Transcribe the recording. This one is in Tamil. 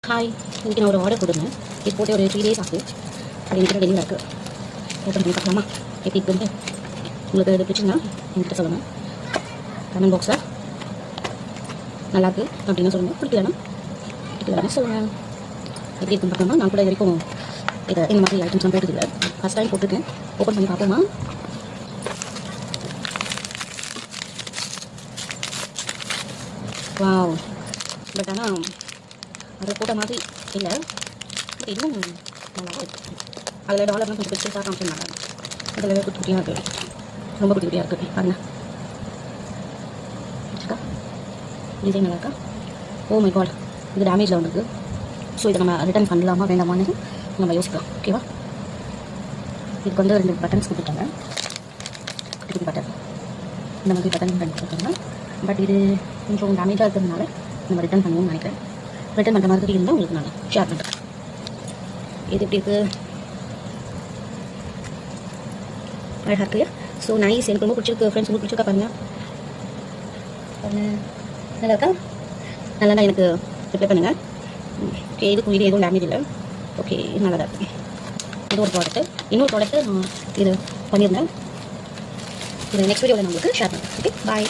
ஹாய், இன்றைக்கி நான் ஒரு ஆர்டர் போட்டிருந்தேன். இது போட்டு ஒரு 3 days ஆகுது. அது எனக்கு டெலிவரி இருக்குது. ஓப்பன் பண்ணி பார்க்கலாமா எப்படி இருக்குன்ட்டு? உங்களுக்கு இது பிடிச்சிங்கன்னா என்கிட்ட சொல்லுங்கள். கமெண்ட் பாக்ஸில் நல்லாயிருக்கு அப்படின்னு சொல்லுங்கள். பிடிக்கலன்னா சொல்லுங்கள். எப்படி இருக்குன்னு பார்க்கலாமா? நான் கூட இது வரைக்கும் இதை இந்த மாதிரி ஐட்டம்ஸ்லாம் போட்டதில்லை. ஃபஸ்ட் டைம் போட்டிருக்கேன். ஓப்பன் பண்ணி பார்ப்போமா? வாவ், பட் ஆனால் அதை போட்ட மாதிரி இல்லை. இதுவும் நல்லா இருக்குது. அதில் டாலர்லாம் கொஞ்சம் பிடிச்சா காமிச்சிருந்தாங்க. அதில் குட்டி குட்டியாக இருக்குது. ரொம்ப குட்டி குட்டியாக இருக்குது. பாருங்க, டிசைன் நல்லா இருக்கா? ஓ மை காட், இது டேமேஜில் வந்துருக்கு. ஸோ இதை நம்ம ரிட்டர்ன் பண்ணலாமா வேண்டாமான்னு நம்ம யோசிக்கலாம். ஓகேவா? இதுக்கு வந்து 2 பட்டன்ஸ் கொடுத்துட்டாங்க. குட்டி குட்டி பட்டன், இந்த மாதிரி பட்டன் பண்ணி கொடுத்துருக்காங்க. பட் இது கொஞ்சம் டேமேஜாக இருக்கிறதுனால நம்ம ரிட்டர்ன் பண்ணுவோம்னு நினைக்கிறேன். ரிட்டர்ன் பண்ணுற மாதிரி இருந்தால் உங்களுக்கு நான் ஷேர் பண்ணுறேன். இது எப்படி இருக்குது? அழகாக இருக்கு. ஸோ நைஸ், எனக்கு ரொம்ப பிடிச்சிருக்கு. ஃப்ரெண்ட்ஸ் உங்களுக்கு பிடிச்சிருக்கா பாருங்கள். நல்லா இருக்கா? நல்லா எனக்கு ரிப்ளை பண்ணுங்கள். ஓகே, இதுக்கும் இது எதுவும் டேமேஜ் இல்லை. ஓகே, நல்லா தான் இருக்குது. இது ஒரு ப்ராடக்ட்டு. இன்னொரு ப்ராடக்ட்டு நான் இது பண்ணியிருந்தேன். இது நெக்ஸ்ட் வீடியோவில் நான் உங்களுக்கு ஷேர் பண்ணுறேன். ஓகே, பாய்.